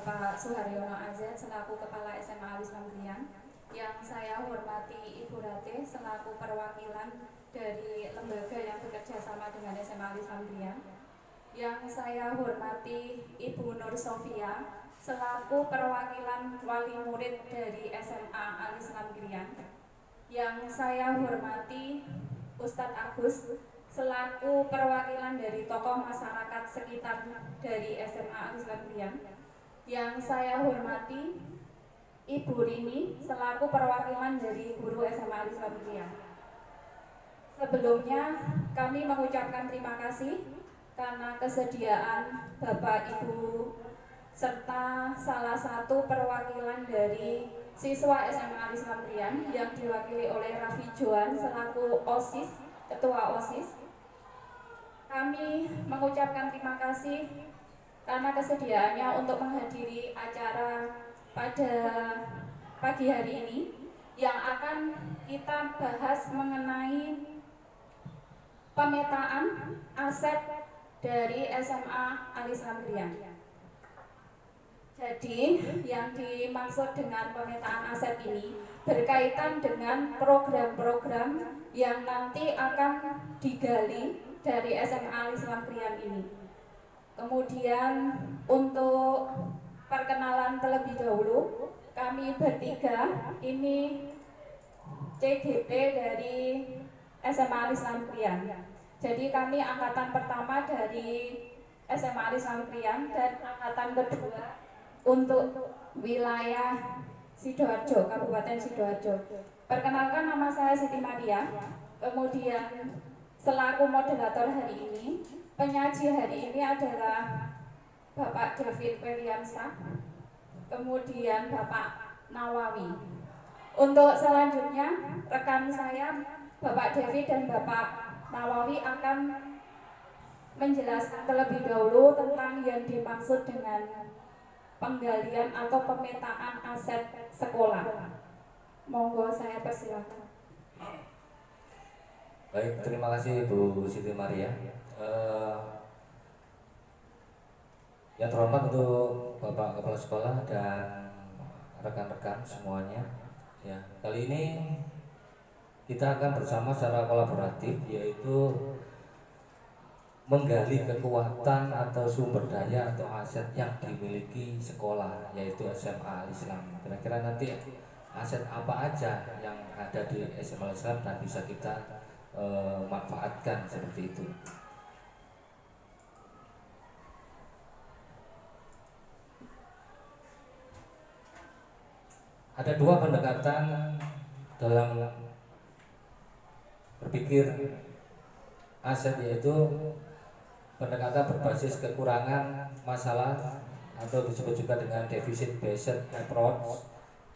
Bapak Suharyono AZ selaku Kepala SMA Al-Islam Grian, yang saya hormati Ibu Rate selaku perwakilan dari lembaga yang bekerja sama dengan SMA Al-Islam Grian, yang saya hormati Ibu Nur Sofia selaku perwakilan wali murid dari SMA Al-Islam Grian, yang saya hormati Ustadz Agus selaku perwakilan dari tokoh masyarakat sekitar dari SMA Al-Islam Grian, yang saya hormati Ibu Rini selaku perwakilan dari guru SMA Al-Islam Grian. Sebelumnya kami mengucapkan terima kasih karena kesediaan Bapak Ibu serta salah satu perwakilan dari siswa SMA Al-Islam Grian yang diwakili oleh Raffi Joan selaku OSIS, Ketua OSIS. Kami mengucapkan terima kasih karena kesediaannya untuk menghadiri acara pada pagi hari ini yang akan kita bahas mengenai pemetaan aset dari SMA Al-Islam Grian. Jadi yang dimaksud dengan pemetaan aset ini berkaitan dengan program-program yang nanti akan digali dari SMA Al-Islam Grian ini. Kemudian untuk perkenalan terlebih dahulu, kami bertiga ini CGP dari SMA Al-Islam Grian. Jadi kami angkatan pertama dari SMA Al-Islam Grian dan angkatan kedua untuk wilayah Sidoarjo, Kabupaten Sidoarjo. Perkenalkan, nama saya Siti Maria. Kemudian selaku moderator hari ini, penyaji hari ini adalah Bapak David Weliamsa, kemudian Bapak Nawawi. Untuk selanjutnya, rekan saya Bapak David dan Bapak Nawawi akan menjelaskan terlebih dahulu tentang yang dimaksud dengan penggalian atau pemetaan aset sekolah. Monggo saya persilakan. Baik, terima kasih Bu Siti Maria. Yang terhormat untuk Bapak Kepala Sekolah dan rekan-rekan semuanya. Ya, kali ini kita akan bersama secara kolaboratif, yaitu menggali kekuatan atau sumber daya atau aset yang dimiliki sekolah, yaitu SMA Al-Islam. Kira-kira nanti aset apa aja yang ada di SMA Al-Islam dan bisa kita manfaatkan seperti itu. Ada dua pendekatan dalam berpikir aset, yaitu pendekatan berbasis kekurangan masalah atau disebut juga dengan deficit based approach,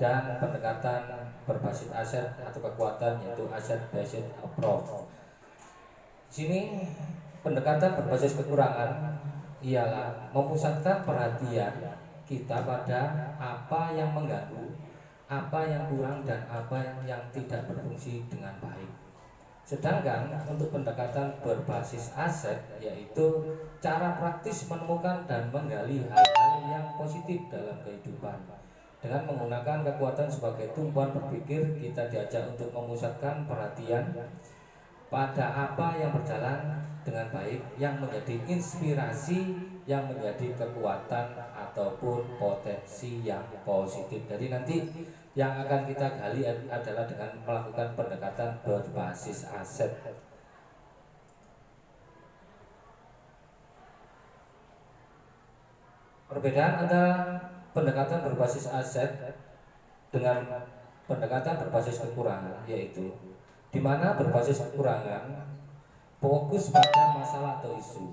dan pendekatan berbasis aset atau kekuatan yaitu asset based approach. Sini pendekatan berbasis kekurangan ialah memusatkan perhatian kita pada apa yang mengganggu, apa yang kurang, dan apa yang tidak berfungsi dengan baik. Sedangkan untuk pendekatan berbasis aset yaitu cara praktis menemukan dan menggali hal-hal yang positif dalam kehidupan. Dengan menggunakan kekuatan sebagai tumpuan berpikir, kita diajak untuk memusatkan perhatian pada apa yang berjalan dengan baik, yang menjadi inspirasi, yang menjadi kekuatan ataupun potensi yang positif. Jadi nanti yang akan kita gali adalah dengan melakukan pendekatan berbasis aset. Perbedaan antara pendekatan berbasis aset dengan pendekatan berbasis kekurangan yaitu di mana berbasis kekurangan fokus pada masalah atau isu.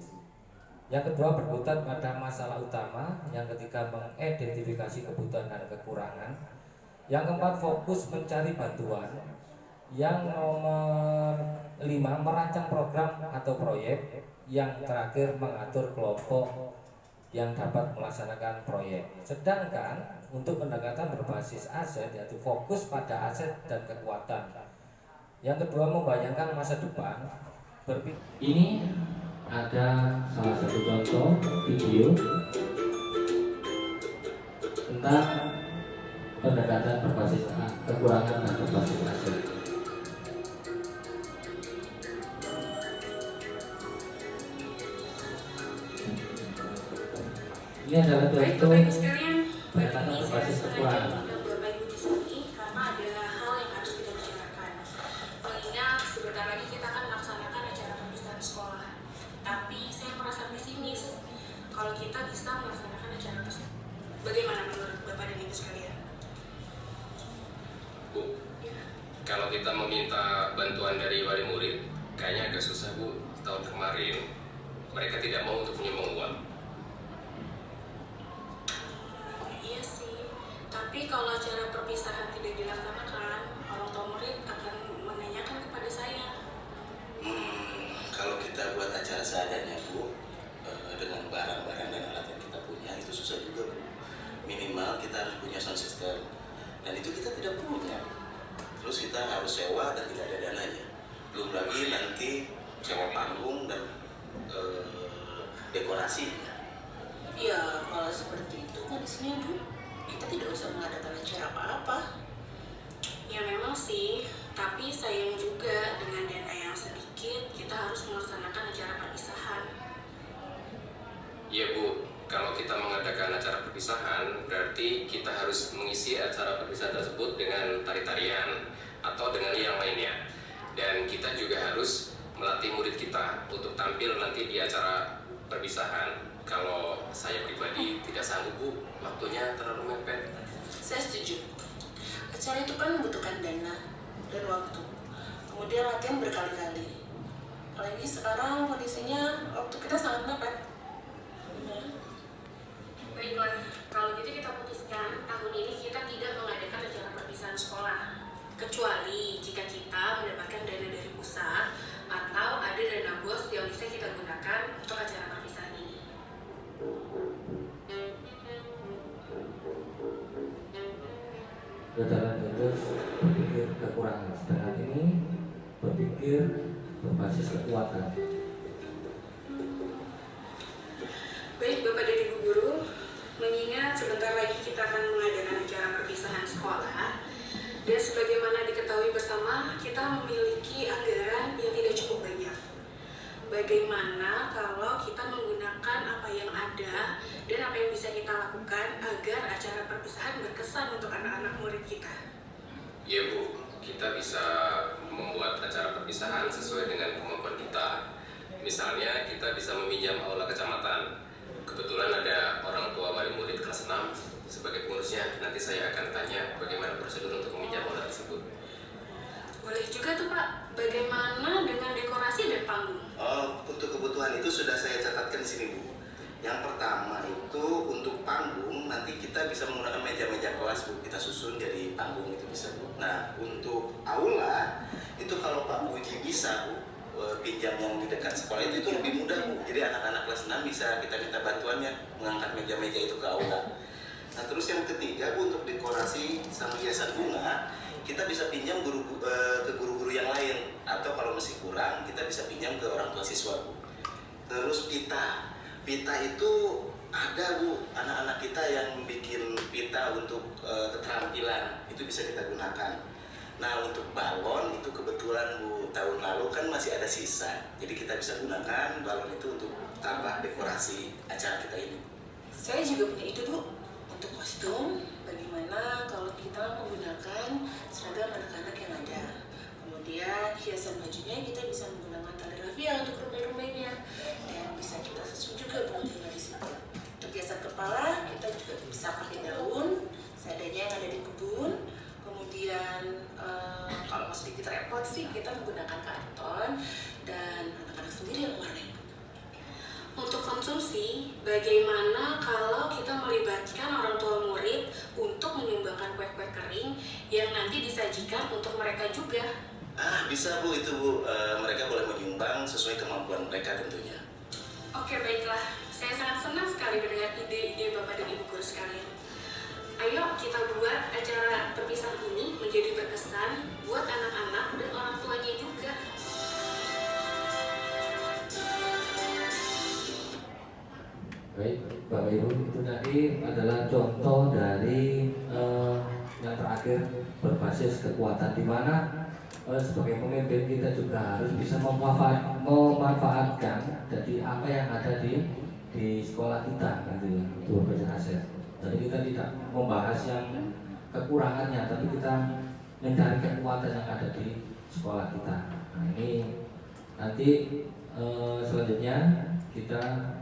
Yang kedua berkutat pada masalah utama. Yang ketiga mengidentifikasi kebutuhan dan kekurangan. Yang keempat fokus mencari bantuan. Yang nomor 5 merancang program atau proyek. Yang terakhir mengatur kelompok yang dapat melaksanakan proyek. Sedangkan untuk pendekatan berbasis aset yaitu fokus pada aset dan kekuatan. Yang kedua membayangkan masa depan. Ini ada salah satu contoh video tentang pendekatan berbasis kekurangan dan berbasis hasil. Ini adalah contoh pendekatan berbasis kekurangan. Karena ada hal yang harus kita bicarakan. Mengingat sebentar lagi kita akan melaksanakan acara perpisahan sekolah. Tapi saya merasa pesimis kalau kita bisa melaksanakan acara tersebut. Bagaimana menurut Bapak dan Ibu sekalian? Bu, kalau kita meminta bantuan dari wali murid, kayaknya agak susah Bu. Tahun kemarin mereka tidak mau untuk menyumbang uang. Iya sih, tapi kalau acara perpisahan tidak dilaksanakan, orang tua murid akan menanyakan kepada saya. Kalau kita buat acara seadanya Bu, dengan barang-barang dan alat yang kita punya itu susah juga Bu. Minimal kita harus punya sound system, dan itu kita tidak punya. Terus kita harus sewa dan tidak ada dananya. Belum lagi nanti sewa panggung dan dekorasinya. Ya, kalau seperti itu kondisinya Bu, kita tidak usah mengadakan acara apa-apa. Ya memang sih, tapi sayang juga dengan dana yang sedikit, kita harus melaksanakan acara perpisahan. Iya Bu, kalau kita mengadakan acara perpisahan, berarti kita harus mengisi acara perpisahan tersebut dengan tari-tarian atau dengan yang lainnya. Dan kita juga harus melatih murid kita untuk tampil nanti di acara perpisahan. Kalau saya pribadi tidak sanggup Bu, waktunya terlalu mepet. Saya setuju. Acara itu kan membutuhkan dana dan waktu. Kemudian latihan berkali-kali. Apalagi sekarang kondisinya waktu kita sangat mepet. Baiklah, kalau gitu kita putuskan tahun ini kita tidak mengadakan acara perpisahan sekolah. Kecuali jika kita mendapatkan dana dari pusat atau ada dana bos yang bisa kita gunakan untuk acara perpisahan ini. Jalan terus berpikir kekurangan, sedangkan ini berpikir berbasis kekuatan. Baik Bapak dan Ibu Guru, mengingat sebentar lagi kita akan mengadakan acara perpisahan sekolah, dan sebagaimana diketahui bersama, kita memiliki anggaran yang tidak cukup banyak. Bagaimana kalau kita menggunakan apa yang ada dan apa yang bisa kita lakukan agar acara perpisahan berkesan untuk anak-anak murid kita? Iya Bu, kita bisa membuat acara perpisahan sesuai dengan kemampuan kita. Misalnya kita bisa meminjam aula kecamatan. Kebetulan ada orang tua wali murid kelas 6 sebagai pengurusnya. Nanti saya akan tanya bagaimana prosedur untuk meminjam aula tersebut. Boleh juga tuh Pak, bagaimana dengan dekorasi dan panggung? Untuk kebutuhan itu sudah saya catatkan di sini Bu. Yang pertama itu untuk panggung, nanti kita bisa menggunakan meja-meja kelas Bu. Kita susun jadi panggung itu bisa Bu. Nah untuk aula, itu kalau Pak Puji bisa Bu, pinjam yang di dekat sekolah itu lebih mudah Bu. Jadi anak-anak kelas 6 bisa kita minta bantuannya mengangkat meja-meja itu ke aula. Nah terus yang ketiga Bu, untuk dekorasi sama hiasan bunga, kita bisa pinjam ke guru-guru yang lain, atau kalau masih kurang kita bisa pinjam ke orang tua siswa Bu. Terus pita itu ada Bu, anak-anak kita yang bikin pita untuk keterampilan, itu bisa kita gunakan. Nah untuk balon itu kebetulan Bu, tahun lalu kan masih ada sisa, jadi kita bisa gunakan balon itu untuk tambah dekorasi acara kita ini. Saya juga punya ide Bu, untuk kostum. Bagaimana kalau kita menggunakan seragam anak-anak yang ada. Kemudian hiasan bajunya kita bisa menggunakan tali rafia untuk rumah-rumahnya, dan bisa kita susun juga bunga-bunga di situ. Untuk hiasan kepala kita juga bisa pakai daun seadanya yang ada di kebun. Kemudian kalau mau sedikit repot sih kita menggunakan karton, dan anak-anak sendiri yang warnai. Untuk konsumsi, bagaimana kalau kita melibatkan orang tua murid untuk menyumbangkan kue-kue kering yang nanti disajikan untuk mereka juga? Bisa Bu, itu Bu, mereka boleh menyumbang sesuai kemampuan mereka tentunya. Oke, baiklah. Saya sangat senang sekali mendengar ide-ide Bapak dan Ibu guru sekalian. Ayo kita buat acara perpisahan ini menjadi berkesan buat anak-anak dan orang tuanya juga. Baik, Bapak Ibu, itu tadi adalah contoh dari yang terakhir berbasis kekuatan, di mana sebagai pemimpin kita juga harus bisa memanfaatkan dari apa yang ada di sekolah kita, gitu ya, untuk berbasis aset. Jadi kita tidak membahas yang kekurangannya, tapi kita mencari kekuatan yang ada di sekolah kita. Nah, ini nanti selanjutnya kita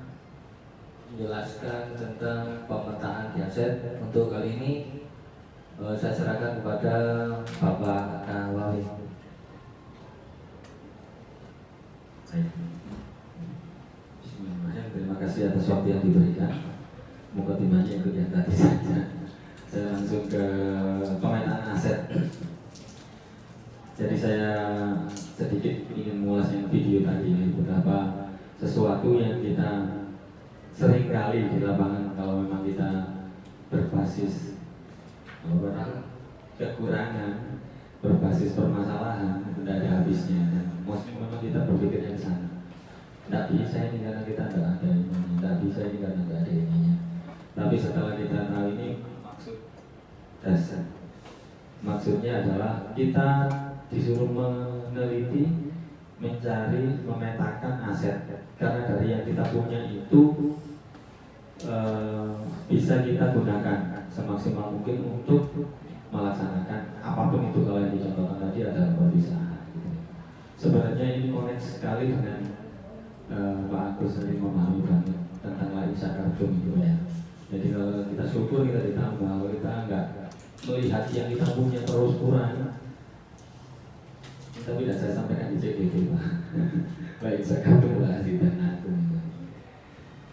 menjelaskan tentang pemetaan di aset. Untuk kali ini saya serahkan kepada Bapak Nawawi. Bismillahirrahmanirrahim. Terima kasih atas waktu yang diberikan. Mukadimahnya ikut yang tadi saja. Saya langsung ke pemetaan aset. Jadi saya sedikit ingin mengulas yang video tadi, beberapa sesuatu yang kita sering kali di lapangan kalau memang kita berbasis kekurangan, berbasis permasalahan, tidak ada habisnya. Dan memang kita berpikirnya ke sana. Tidak bisa ini karena kita tidak ada ini, tidak bisa ini karena tidak ada ininya. Tapi setelah kita tahu ini maksud dasar, maksudnya adalah kita disuruh meneliti, mencari, memetakan aset. Karena dari yang kita punya itu bisa kita gunakan semaksimal mungkin untuk melaksanakan apapun itu. Kalau yang dicontohkan tadi adalah perpisahan. Sebenarnya ini connect sekali dengan Pak Agus tadi memahami banget tentang laisa karbon gitu ya. Jadi kalau kita syukur kita ditambah, kalau kita enggak melihat yang kita punya terus kurang, tapi tidak saya sampaikan di CDP Pak. Baik, saya karbon hasil dan aku.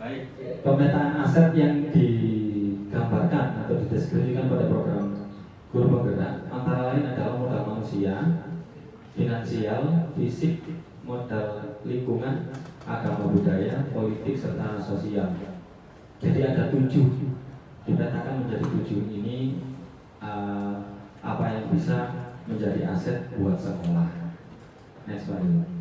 Baik, pemetaan aset yang digambarkan atau dideskripsikan pada program Guru Penggerak antara lain adalah modal manusia, finansial, fisik, modal lingkungan, agama budaya, politik, serta sosial. Jadi ada 7, dipetakan menjadi 7 ini apa yang bisa menjadi aset buat sekolah. Next slide.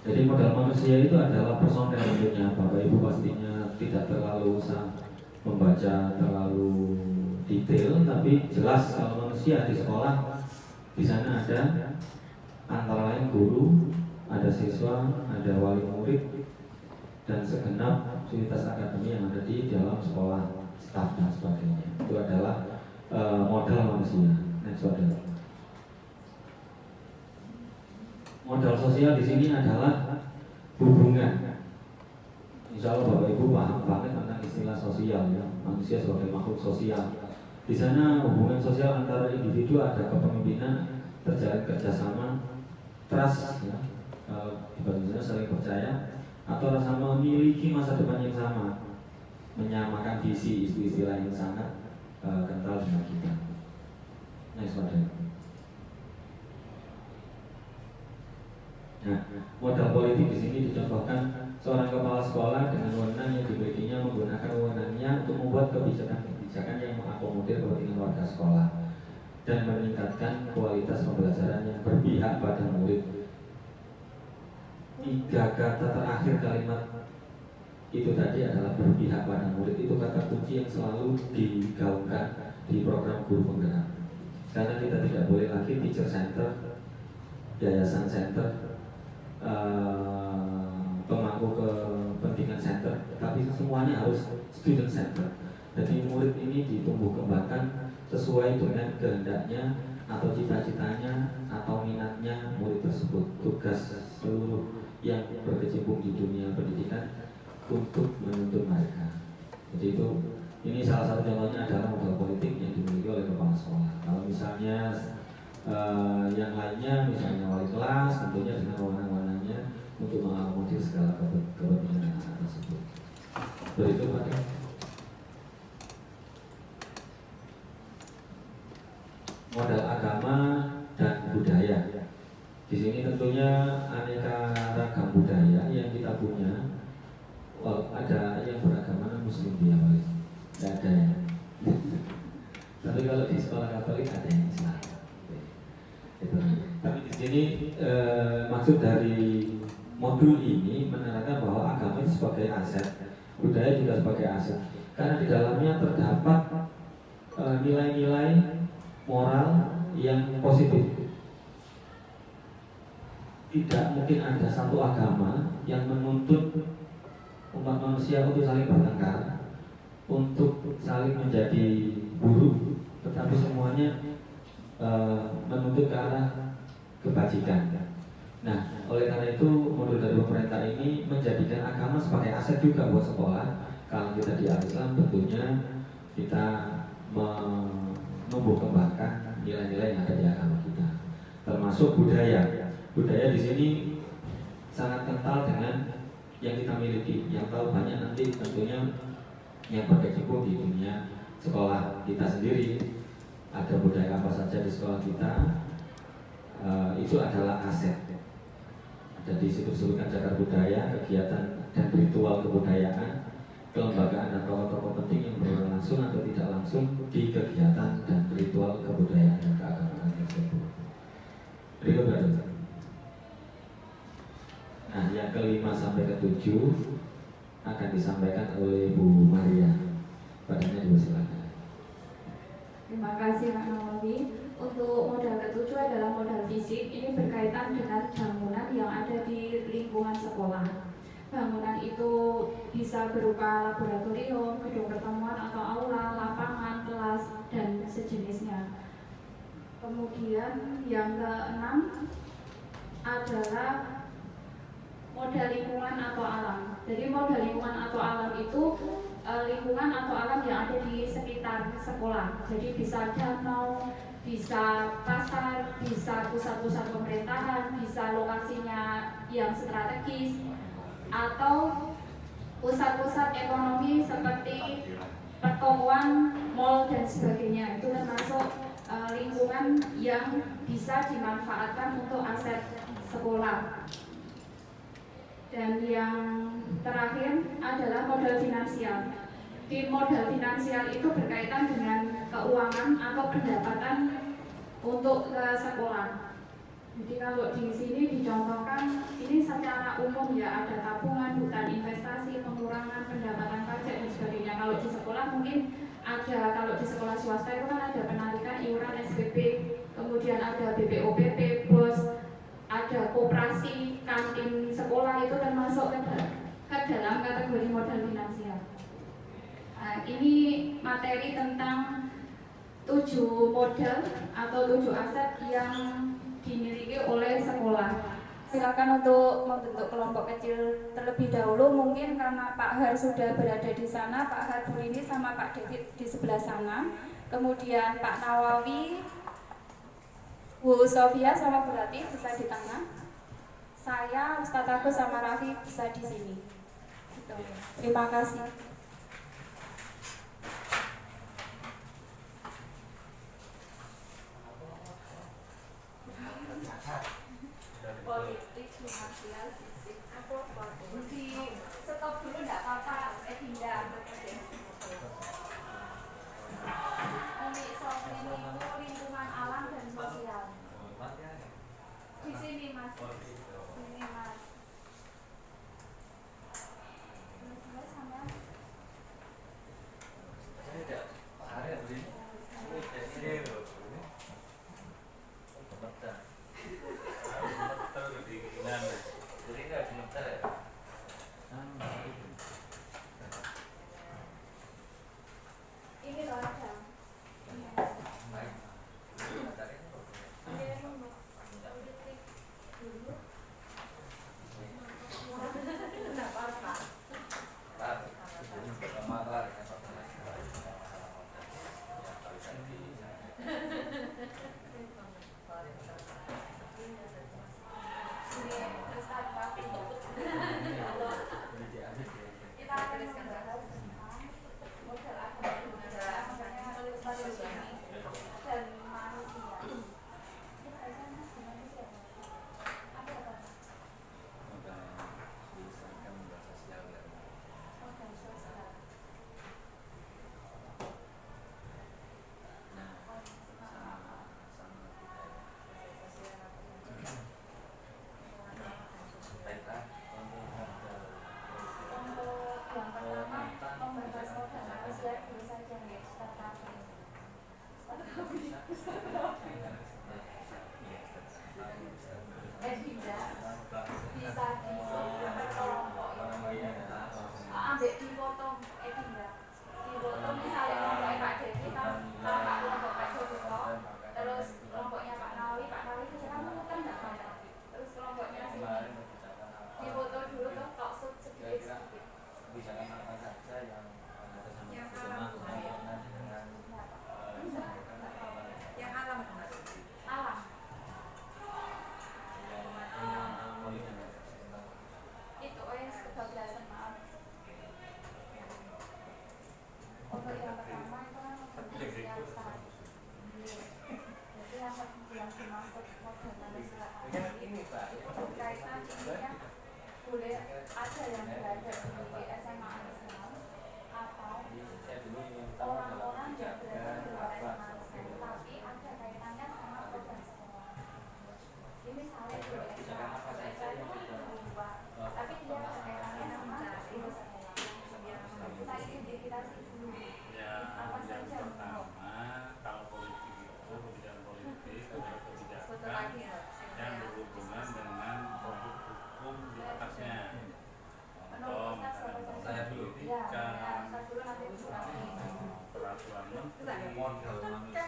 Jadi modal manusia itu adalah personel tentunya. Bapak Ibu pastinya tidak terlalu usah membaca terlalu detail, tapi jelas kalau manusia di sekolah di sana ada antara lain guru, ada siswa, ada wali murid, dan segenap fasilitas akademi yang ada di dalam sekolah, staf dan sebagainya. Itu adalah modal manusia. Next model. Modal sosial di sini adalah hubungan. Insya Allah Bapak Ibu paham banget tentang istilah sosial ya. Manusia sebagai makhluk sosial. Di sana hubungan sosial antara individu ada kepemimpinan, terjalin kerjasama, trust ya, di bahasa saling percaya, atau rasa memiliki masa depan yang sama, menyamakan visi, istilah yang sangat kental dengan kita. Next slide. Nah, modal politik di sini dicontohkan seorang kepala sekolah dengan wewenang yang dimilikinya menggunakan wewenangnya untuk membuat kebijakan yang mengakomodir kepentingan warga sekolah dan meningkatkan kualitas pembelajaran yang berpihak pada murid. 3 kata terakhir kalimat itu tadi adalah berpihak pada murid. Itu kata kunci yang selalu digaungkan di program Guru Penggerak. Karena kita tidak boleh lagi teacher center, yayasan center, pemangku kepentingan center, tapi semuanya harus student center. Jadi murid ini ditumbuh kembangkan sesuai dengan kehendaknya atau cita-citanya atau minatnya murid tersebut. Tugas seluruh yang berkecimpung di dunia pendidikan untuk menuntun mereka. Jadi ini salah satu contohnya adalah modal politik yang dimiliki oleh kepala sekolah. Kalau misalnya yang lainnya, misalnya wali kelas, tentunya dengan wewenang-wewenangnya untuk mengakomodir segala kepentingan anak tersebut. Berikut Pak. Modal agama dan budaya. Di sini tentunya aneka ragam budaya yang kita punya. Ada yang beragama Muslim di awal, tidak ada ya. Tapi kalau di sekolah Katolik ada yang Islam. Tapi di sini maksud dari modul ini menerangkan bahwa agama itu sebagai aset, budaya juga sebagai aset, karena di dalamnya terdapat nilai-nilai moral yang positif. Tidak mungkin ada satu agama yang menuntut umat manusia untuk saling bertengkar, untuk saling menjadi buruk, tetapi semuanya menuntut ke arah kebajikan. Nah, oleh karena itu modul dari pemerintah ini menjadikan agama sebagai aset juga buat sekolah. Kalau kita di Islam tentunya kita menumbuh kembangkan nilai-nilai yang ada di agama kita, termasuk budaya. Budaya di sini sangat kental dengan yang kita miliki. Yang tahu banyak nanti tentunya yang berkecimpung di dunia sekolah kita sendiri. Ada budaya apa saja di sekolah kita, itu adalah aset. Ada di situ disebutkan cagar budaya, kegiatan dan ritual kebudayaan, kelembagaan dan tokoh-tokoh penting yang berlangsung atau tidak langsung di kegiatan dan ritual kebudayaan dan keagamaan tersebut. Berikut. Nah, yang kelima sampai ke-7 akan disampaikan oleh Bu Maria. Padanya dipersilakan. Terima kasih Pak Nawawi. Untuk modal ke-7 adalah modal fisik. Ini berkaitan dengan bangunan yang ada di lingkungan sekolah. Bangunan itu bisa berupa laboratorium, gedung pertemuan atau aula, lapangan, kelas, dan sejenisnya. Kemudian yang ke-6 adalah modal lingkungan atau alam. Jadi modal lingkungan atau alam itu lingkungan atau alam yang ada di sekitar sekolah. Jadi bisa danau, bisa pasar, bisa pusat-pusat pemerintahan, bisa lokasinya yang strategis, atau pusat-pusat ekonomi seperti pertokoan, mal, dan sebagainya. Itu termasuk lingkungan yang bisa dimanfaatkan untuk aset sekolah. Dan yang terakhir adalah modal finansial. Di modal finansial itu berkaitan dengan keuangan atau pendapatan untuk ke sekolah. Jadi kalau di sini dicontohkan, ini secara umum ya, ada tabungan, hutan investasi, pengurangan pendapatan pajak dan sebagainya. Kalau di sekolah mungkin ada, kalau di sekolah swasta itu kan ada penarikan iuran SPP, kemudian ada BPOPP, BOS, ada koperasi, kantin sekolah, itu termasuk ke dalam kategori modal finansial. Nah, ini materi tentang 7 modal atau 7 aset yang dimiliki oleh sekolah. Silakan untuk membentuk kelompok kecil terlebih dahulu. Mungkin karena Pak Har sudah berada di sana, Pak Har ini sama Pak David di sebelah sana. Kemudian Pak Nawawi, Bu Sofia sama Bu Ratih bisa di tengah. Saya, Ustadz Agus sama Raffi bisa di sini. Gitu. Terima kasih. Politik, finansial, fisik, di stop dulu enggak apa-apa, pindah. Untuk soal ini itu lingkungan alam dan sosial. Di sini Mas. Sini Mas. Edinda bisa kelompok ambek di foto Edinda di foto misalnya kelompoknya Pak Devi tampak kelompok Pak Joko terus kelompoknya Pak Nawi itu jangan kan nggak banyak terus kelompoknya sini di foto dulu tuh kok sedikit kebijakan apa saja yang alam itu kebablasan maaf untuk yang pertama itu kan sosialisasi jadi yang dimaksud model manusia kaitan intinya boleh ada yang berada di SMA Islam atau orang-orang yang berada di luar SMA Islam tapi ada kaitannya sama program sekolah ini misalnya di SMA itu berubah tapi dia ada kaitannya sama guru sekolah kita identifikasi dulu apa saja pertama kalau politik itu kebijakan politik adalah kebijakan yang berhubungan dengan produk hukum di atasnya. Contoh misalnya pendidikan, peraturan menteri, modal manusia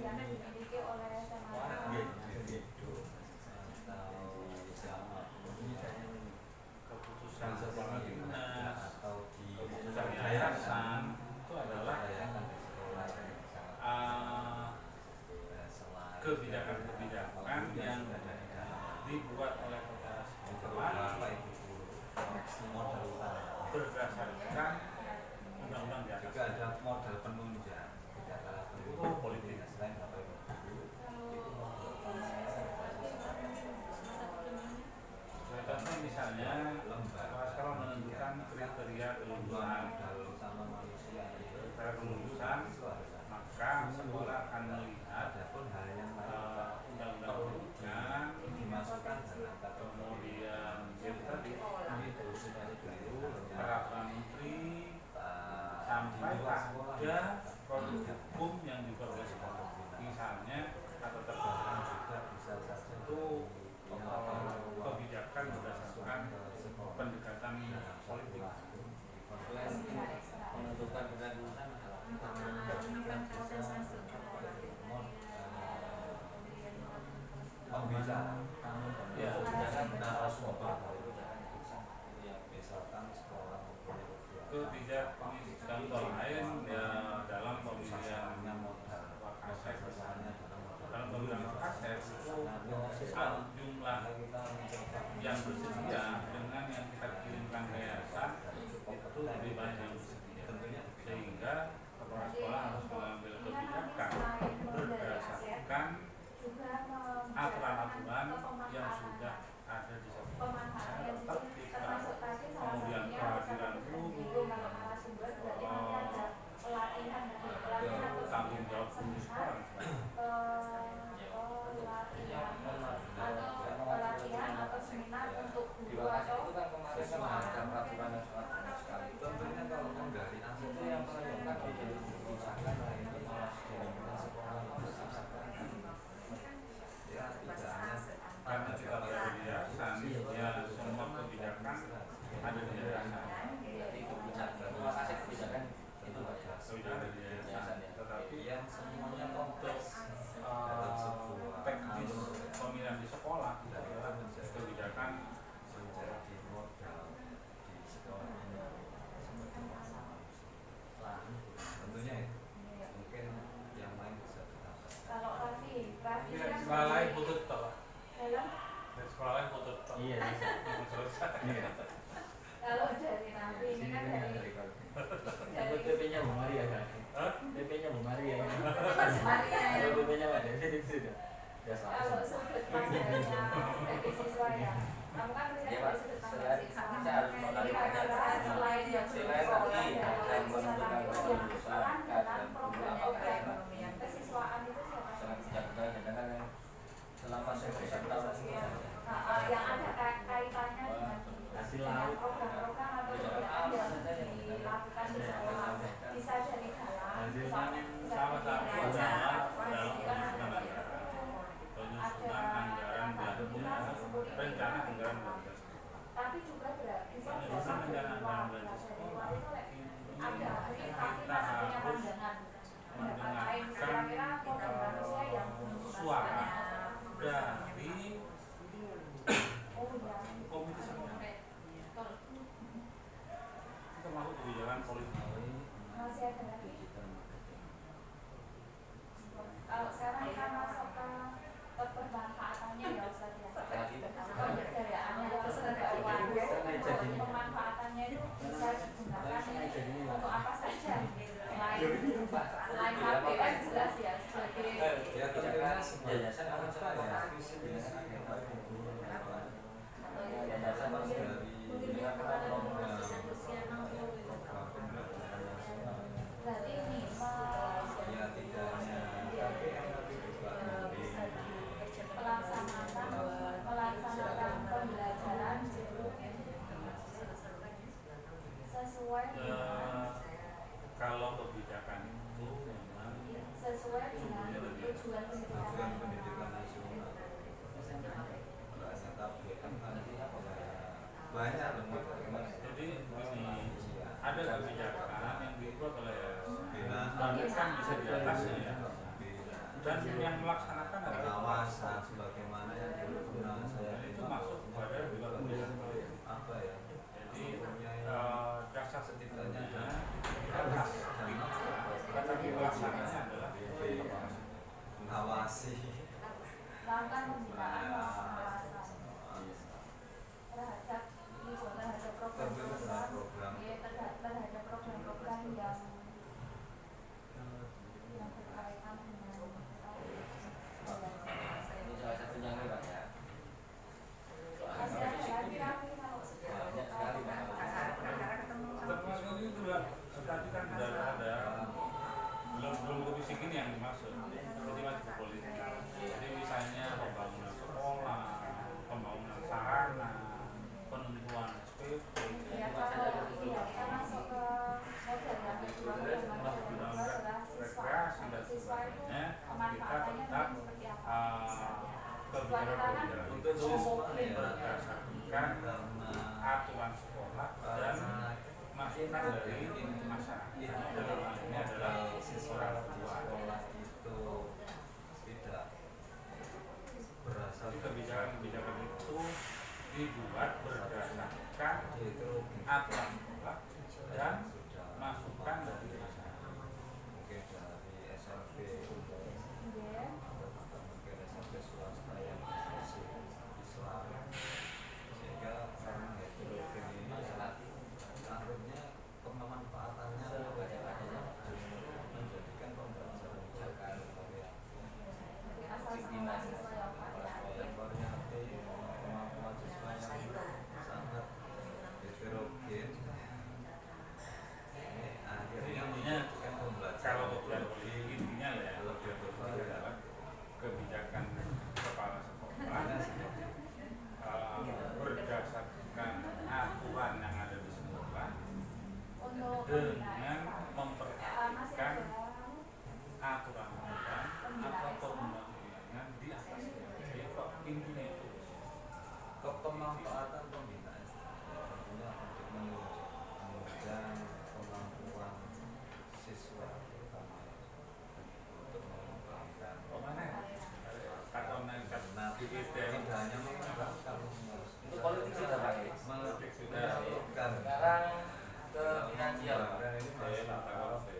yang dimiliki oleh SMA keputusan kepala dinas atau keputusan yayasan itu adalah kebijakan-kebijakan yang dibuat oleh kota sekolah berdasarkan undang-undang di atas. juga ada modal penunjang Itu politik. Contohnya misalnya sekolah menentukan kriteria kelulusan, kriteria kelulusan, maka sekolah akan melihat undang-undang pendidikan, kemudian tadi peraturan menteri, sampai pada produk hukum yang dibuat oleh sekolah. Misalnya atau terbaru juga bisa itu kebijakan berdasarkan pendekatan politik. menentukan kelulusan Ya, kebijakan contoh lain ya dalam pemilihan Wakasek misalnya dalam pemilihan Wakasek itu jumlah yang bersedia dengan yang kita kirimkan ke yayasan itu lebih banyak yang bersedia sehingga kepala sekolah harus mengambil kebijakan berdasarkan aturan-aturan yang sudah ada di sekolah. Tetap kita kemudian kehadiran guru, tanggung jawab guru sekolah. Pelatihan atau seminar untuk guru atau itu kan kemarin kan ada peraturan yang sangat banyak sekali. tentunya kalau menggali Itu yang menentukan menjadi kebijakan itu malah dengan sekolah ya tidak hanya Karena kita berada di yayasan, ya semua kebijakan ada di yayasan. jadi kebijakan itu Kebijakan ada di yayasan, tetapi yang semuanya kompleks teknis pemilihan di sekolah adalah kebijakan menjadi modal di sekolah ini tentunya itu mungkin yang lain bisa ditambah. kalau Raffi kan sekolah lain butuh tetap. dalam Sekolah lain butuh tetap. Iya, kalau dari Raffi ini kan dari PP-nya Bu Maria kan? PP-nya Bu Maria ya. Kalau PP-nya ada itu sudah. kalau sudut pandangnya bagi siswa ya kamu kan Ya, bisa Pak. dari sudut pandang siswa Kita harus kira-kira selain yang sekolah dan kesehatan itu yang peran dalam program kesiswaan itu siapa sangat bijaksana dengan yang selama saya tahun ini yang ada kaitannya dengan program-program atau kegiatan yang dilakukan di sekolah bisa dari dalam Salah satu tapi juga bisa Urusan berasal dari rencana luar. belanja Dari sekolah luar itu ada, tapi kita masih punya harus pandangan. Pendapat lain kira-kira korban manusia yang belum suara dimasukkan. dari Oh ya. komite sebenarnya termasuk kebijakan politik. Masih ada lagi. Kalau sekarang kita masuk ke pemanfaatannya ya Ustaz ya. Pemberdayaannya itu keuangan. Pemanfaatannya itu bisa digunakan untuk apa saja. Selain KPM jelas ya sebagai yayasan apa berarti ini melaksanakan pembelajaran sesuai kalau kebijakan itu memang sesuai dengan tujuan pendidikan nasional banyak loh. Jadi ini ada kebijakan yang dibuat oleh standar kan bisa di atasnya ya, dan yang melaksanakan adalah pengawasan sebagaimana yang pernah saya itu masuk kepada juga kebijakan apa ya, jadi dasar setidaknya setidaknya ada di atas tetapi pelaksananya adalah mengawasi melakukan pembinaan terhadap program-program terhadap program-program yang berkaitan dengan Ini salah satunya nih Pak ya. masih ada lagi tapi kalau Banyak sekali Pak. temuan ini juga tadi kan sudah ada belum komisi ini yang dimaksud, jadi masih politik. Jadi misalnya pembangunan sekolah, pembangunan sarana, penentuan SPP. ya kalau ini ya kita masuk ke model yang kedua adalah siswa itu pemanfaatannya tetap seperti apa kebijakan untuk siswa ya berdasarkan aturan sekolah dan masukan dari masyarakat. Dalam hal ini adalah siswa orang di tua. sekolah itu tidak berasal Jadi kebijakan-kebijakan itu dibuat berdasarkan itu aturan sekolah dan masukan dari masyarakat. mungkin dari SMP umum atau mungkin SMP swasta yang masih Islam, sehingga karena heterogen ini akhirnya pemanfaatannya menjadikan pembelajaran jalan asal semua siswa yang yang variatif, kemampuan siswa yang sangat heterogen. Ini akhirnya menjadikan pembelajaran Kalau kebijakan politik intinya ya lebih adalah kebijakan kepala sekolah berdasarkan aturan yang ada di sekolah untuk dengan memperhatikan aturan atau perundang-undangan di atasnya. Jadi kok intinya itu kepemanfaatan pembinaan tentunya untuk menunjang kemampuan siswa terutama untuk mengembangkan atau nekat tidak hanya mengembangkan Itu politik sudah Pak ya? politik sudah menyalurkan Sekarang ke finansial Pak. dan ini masih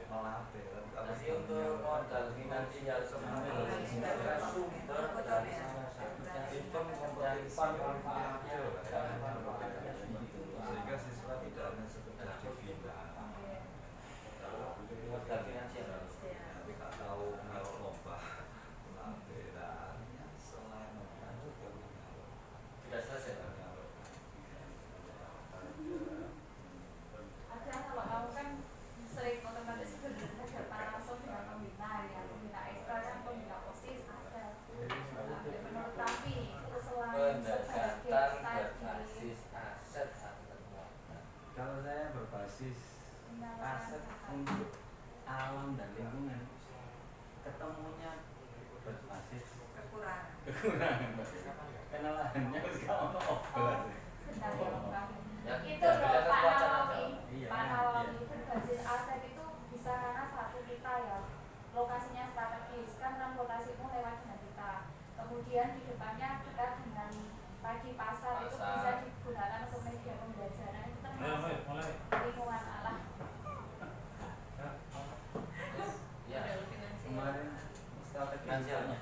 melatih Nanti untuk modal finansial sebenarnya sumber dari salah satunya sistem dari manfaatnya sehingga siswa tidak hanya sekedar dibina modal finansial. tapi tak tahu melok lomba melatih dan selain lomba juga menyalurkan Sudah selesai Pak. ada kalau kamu kan sering otomatis berhadapan langsung dengan pembina ya pembina ekstra kan pembina OSIS ada menurut kami itu selain Pendekatan berbasis aset atau temuan. Kalau saya berbasis aset untuk alam dan lingkungan, ketemunya berbasis kekurangan. Karena lahannya kalau obat. Bentar ya Pak. Ya, Itu ya, loh beda Pak kekuatan Nawawi. aja. Pak Nawawi berbasis aset itu bisa karena satu kita ya lokasinya strategis kan lokasimu lewat dengan kita. Kemudian di depannya kita dengan pagi pasar itu bisa digunakan untuk media pembelajaran itu termasuk lingkungan alam. Ya, kemarin strategi finansialnya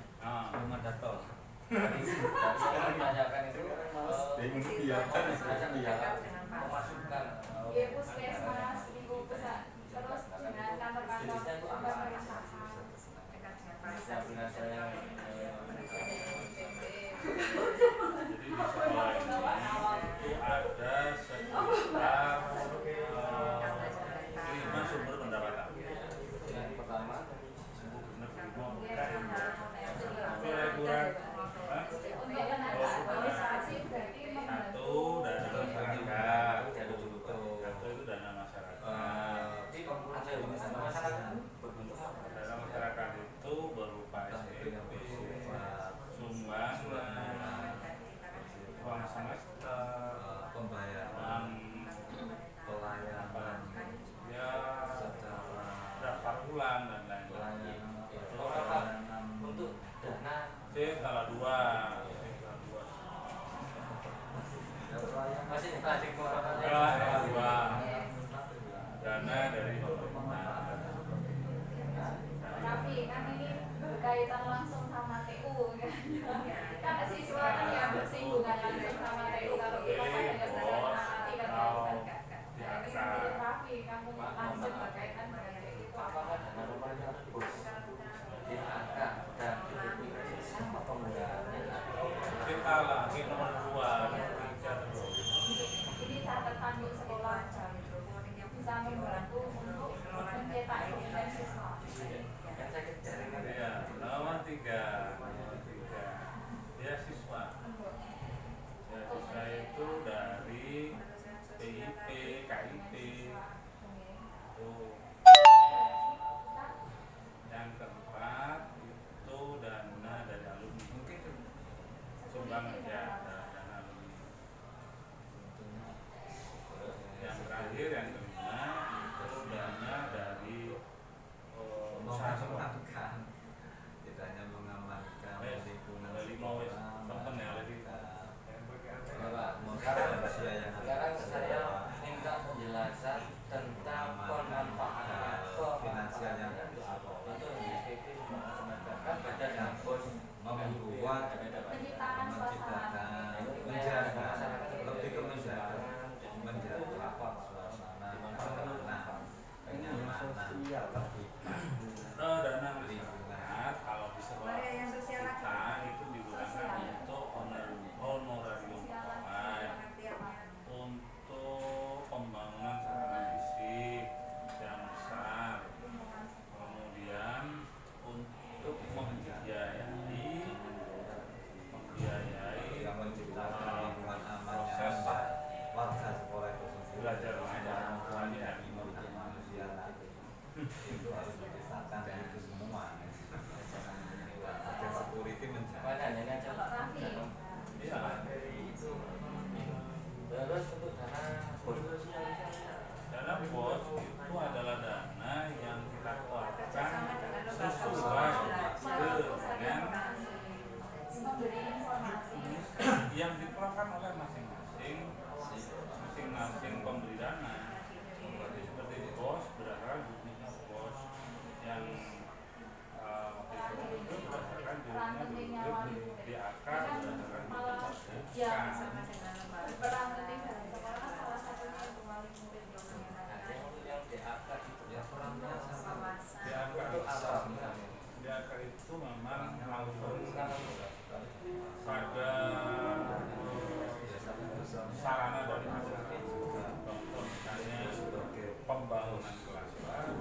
belum ada tol. Tadi saya menanyakan itu memasukkan Iya puskesmas, ibu pusat, terus dengan kantor-kantor pemerintahan. finansial yang Jadi di sekolah ini itu ada sekitar 5 sumber pendapatan. yang pertama Untuk tenaga administrasi berarti Satu membantu dana masyarakat, satu itu dana masyarakat. Dana masyarakat itu berupa SPP, sumbangan, uang semester, pembayaran pelayanan ya secara daftar ulang dan lain-lain. pelayanan untuk dana Salah dua. masih tadi Salah dua. Dana dari pemerintah. tapi kan ini berkaitan langsung sama TU kan siswa kan yang bersinggungan langsung sama TU kalau kita kan hanya berkaitan tapi kamu langsung berkaitan dengan TU apakah dana pemerintah bos DAK dan BPJS sama penggunaannya? Kita lagi nomor 2 dan 3 terus. ini catatan di sekolah bisa membantu untuk mencetak dokumen siswa. Kan saya kejaring Ya, nomor 3 beasiswa. Beasiswa itu dari PIP, KIP. Yang keempat itu dana dari alumni. Sumbangan ya, dana alumni. Yang terakhir yang kelima itu dana dari usaha sekolah. tidak hanya mengamankan lingkungan sekarang saya minta penjelasan tentang pemanfaatan finansial yang itu SPP kan beda dengan bos membuat Penciptaan suasana. menjaga lebih ke menjaga suasana kenyamanan Dana masyarakat kalau di sekolah kita itu digunakan untuk honorarium pegawai, untuk pembangunan sarana fisik yang besar, kemudian untuk membiayai yang menciptakan lingkungan aman proses warga sekolah itu sendiri belajar mengajar semuanya dan manusia itu harus dipisahkan dari itu semua. Ada security menjaga. makanya iya. terus untuk dana bos Dana bos itu adalah dana yang kita keluarkan sesuai dengan memberi informasi yang dikeluarkan oleh masing-masing pemberi dana. Seperti bos berdasarkan bisnisnya bos yang itu berdasarkan dirinya DAK berdasarkan malah yang peran penting dalam sekolah salah satunya itu wali murid yang DAK itu ya perannya sama DAK itu apa misalnya DAK itu memang langsung pada sarana dari masyarakat. Contoh misalnya pembangunan kelas baru,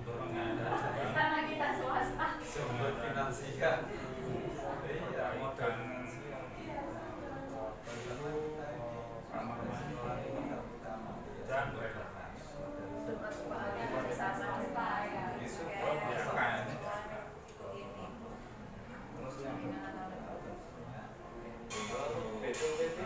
pengadaan karena kita swasta Sumber finansial. perbaikan kamar mandi dan renovasi. bisa swasta ya Oh, biarkan. BPJS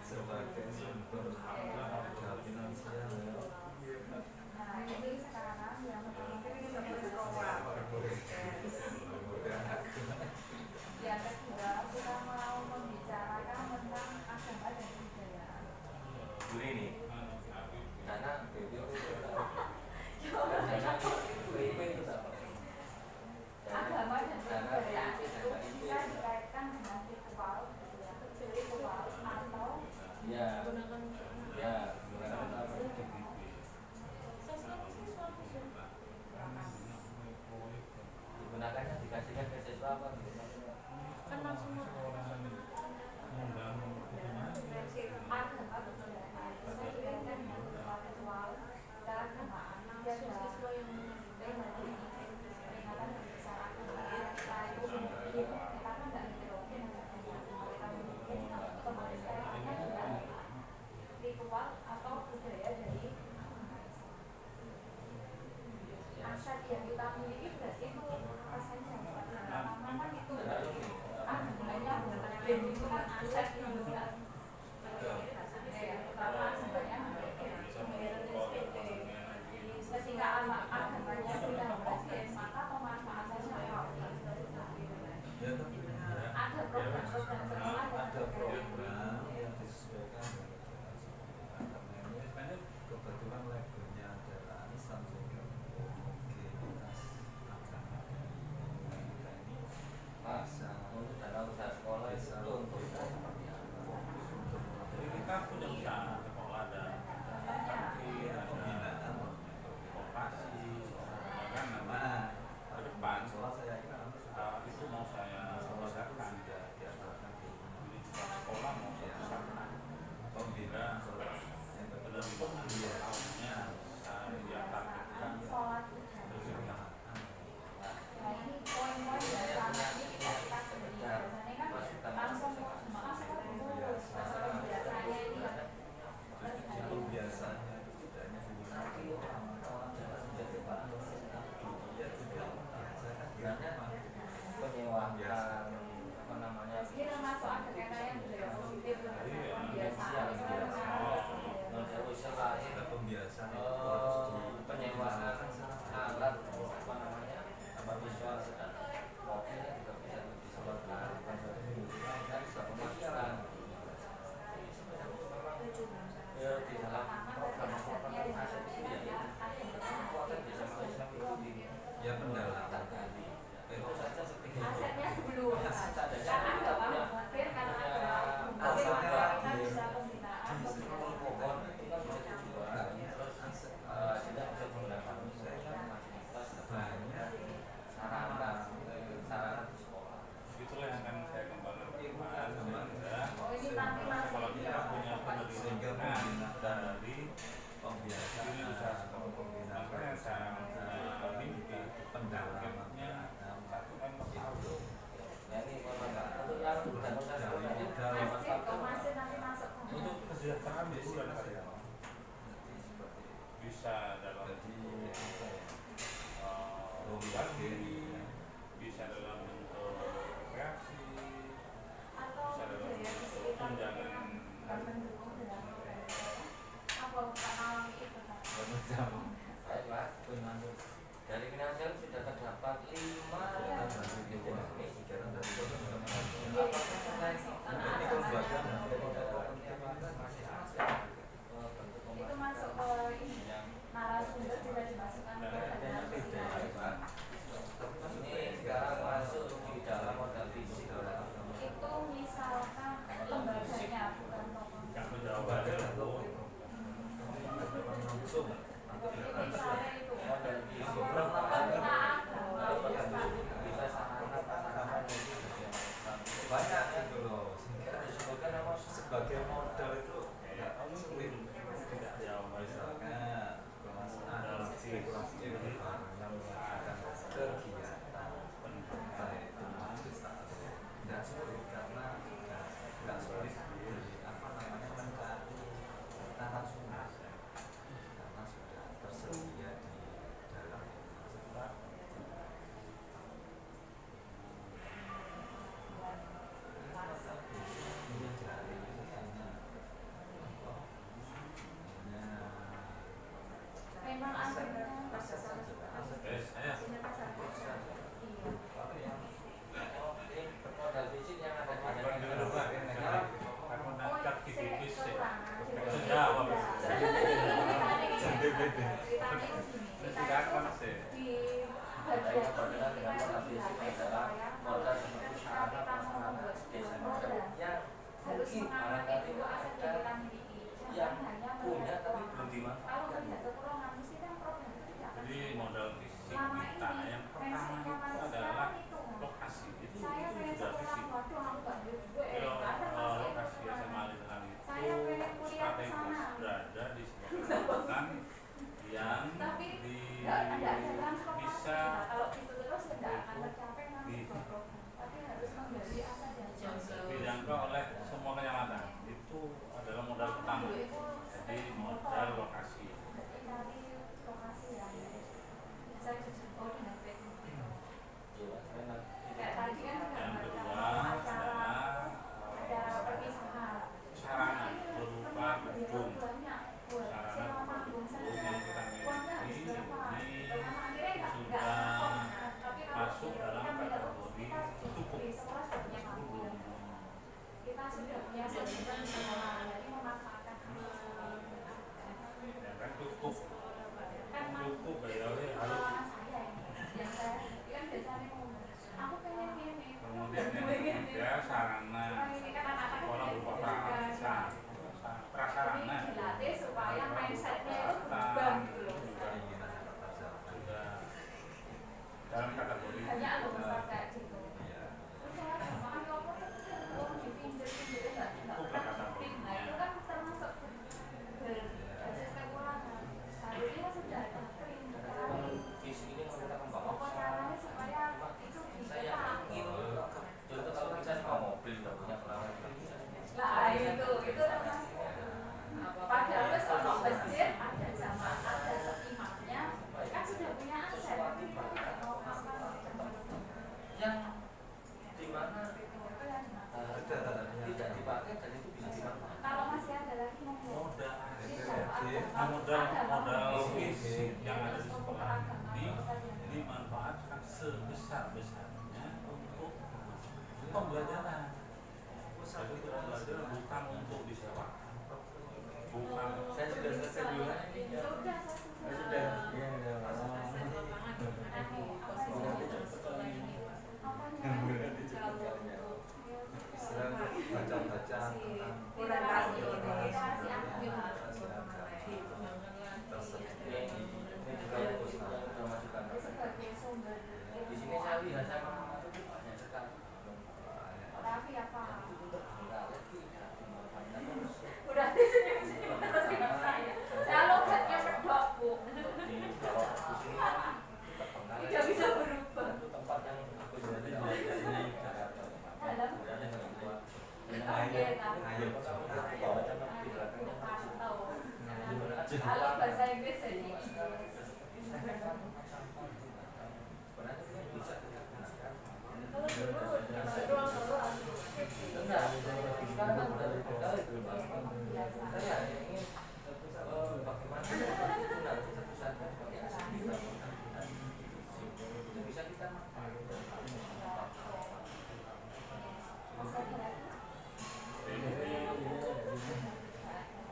sebagai sumber modal finansial. Nah, ini sekarang yang yang kedua kita mau membicarakan tentang agama dan budaya. Boleh nih. Karena Agama dan kebudayaan itu bisa dikaitkan dengan ritual atau ya gunakan digunakannya dikasihkan ke siswa apa gitu maksudnya? kan maksudnya agama budaya bisa dikaitkan dengan ritual keagamaan dan siswa yang peringatan besar agama kita itu kita kan nggak mungkin otomatis kaitannya dengan ritual atau budaya dari aset yang kita miliki berarti itu asetnya lama-lama kan itu banyak brand itu kan aset yang besar pertama sebenarnya ketika agamanya sudah berhasil maka pemanfaatannya apa? Ya tentunya Ada program-program sekolah ada program yang disesuaikan dengan karena ini kebetulan labelnya adalah Islam Center Homogenitas Agama kita ini bisa dana usaha sekolah itu untuk seperti apa? Jadi kita punya usaha sekolah dan pembinaan koperasi bahkan nama ke depan itu mau saya selesaikan jadi sekolah mau saya selesaikan pembina penerimaan tahunnya saya targetkan Nah ini poin-poin yang selama ini kita sendiri biasanya kan langsung masuk terus biasanya ini itu biasanya itu tidak hanya digunakan dia juga sebenarnya penyewaan apa namanya ini termasuk ada kaitannya budaya positif pembiasaan ada pembiasaan itu harus penyewaan ya sarana sekolah berupa prasarana dilatih supaya mindsetnya itu berubah gitu loh. sudah dalam kategori Banyak loh Mas kayak gitu. Makanya aku tuh dipinjir-pinjir nggak pernah aktif. Nah itu kan termasuk berbasis kekurangan. Harusnya kan sudah ada visi ini mau kita kembangkan pokok caranya supaya itu bisa saya ingin contoh kalau kita mau mobil nggak punya peralatan lah itu padahal kalau masjid ada jamaah ada imamnya kan sudah punya aset tapi kita tidak mau yang dimana tidak dipakai dan itu bisa dimanfaatkan kalau masih ada lagi modal fisik yang ada di sekolah ini dimanfaatkan sebesar-besarnya untuk pembelajaran. Jadi pembelajaran bukan untuk disewa, bukan. saya sudah selesai dulu baca-baca di sini saya lihat saya banyak sekali tapi apa udah senyum-senyum terus dengan saya logatnya medok bu tidak bisa berubah tempat yang aku jadi kalau bahasa Inggris jadi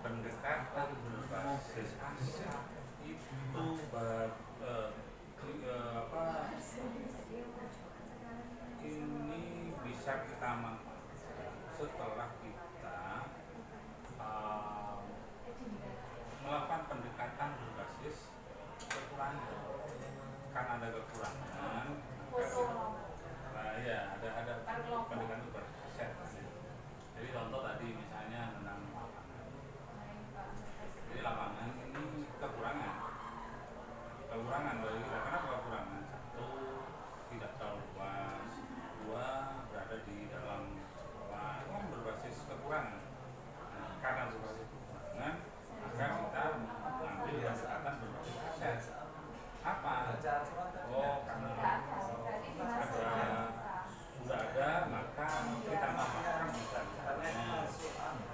pendekatan berbasis aset itu ini bisa kita manfaatkan setelah kita melakukan pendekatan berbasis kekurangan. Kan ada kekurangan, nah ya ada pendekatan berbasis aset. Jadi contoh tadi misalnya tentang lapangan. Jadi lapangan ini kekurangan bagi kita. Kenapa kekurangan? Satu, tidak terlalu luas. Dua, berada di dalam sekolah. Itu kan berbasis kekurangan. Nah, karena berbasis kekurangan, maka kita mengambil pendekatan berbasis aset. Apa? Oh, karena sudah ada, maka kita manfaatkan misalnya.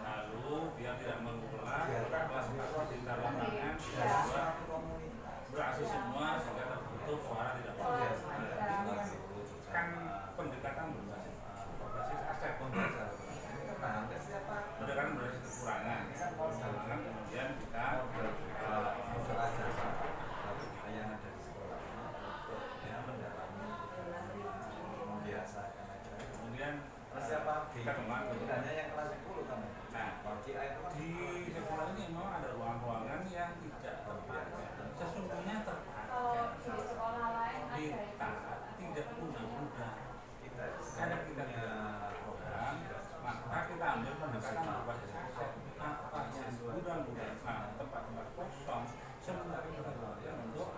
Lalu dia tidak mengulang, kelas-kelas di lapangan tidak beraksi semua sehingga terbentuk suara tidak bagus. Kan pendekatan berbasis aset, pendekatan berbasis kekurangan. Kemudian kita yang ada di sekolah untuk dia mendalami membiasakan aja. Kemudian siapa kita kembali hanya yang kelas 10 kan. Nah, di sekolah ini memang ada ruang-ruangan yang tidak terpakai. Sesungguhnya terpakai. kalau di sekolah lain Kita tidak mudah-mudah. Karena kita punya program, maka kita ambil pendekatan berbasis aset. Apa yang mudah-mudahan, nah tempat-tempat kosong sebenarnya kita untuk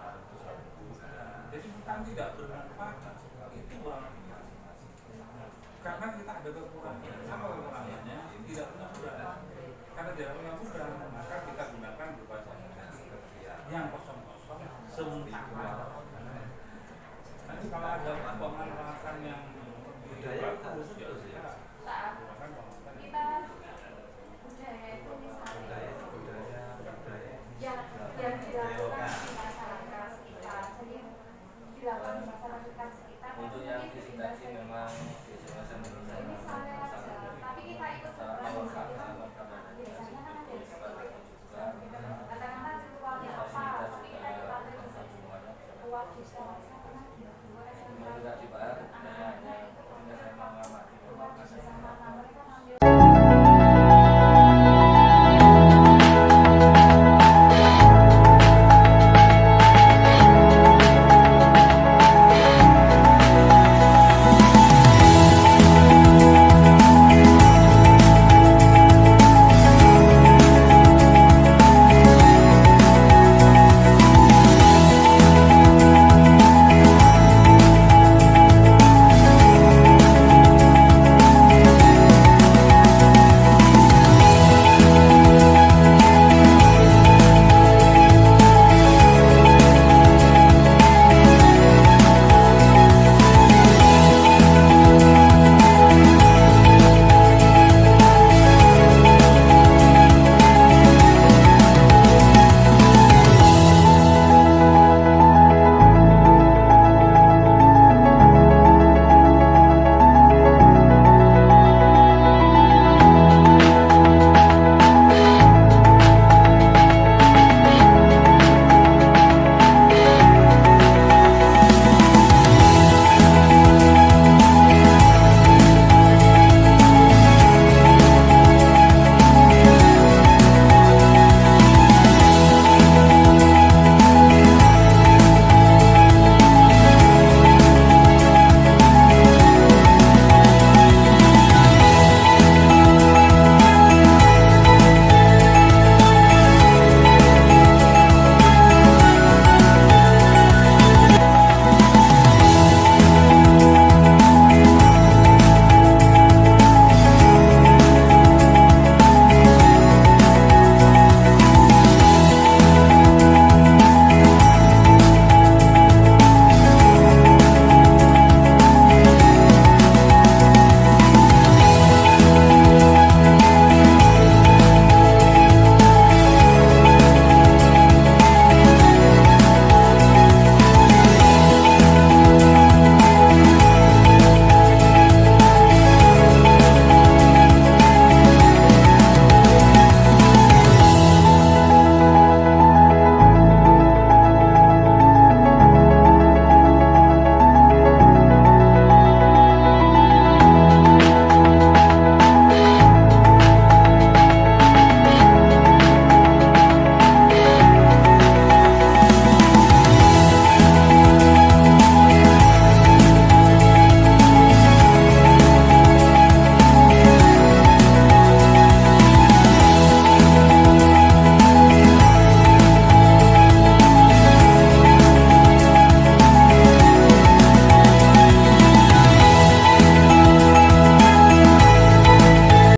jadi bukan tidak bermanfaat, itu karena kita ada kekurangan. Apa kekurangannya? Tidak punya gudang. Karena tidak punya gudang, maka kita gunakan berbasis aset yang kosong-kosong sementara. Nanti kalau ada pemanfaatan yang bagus, ya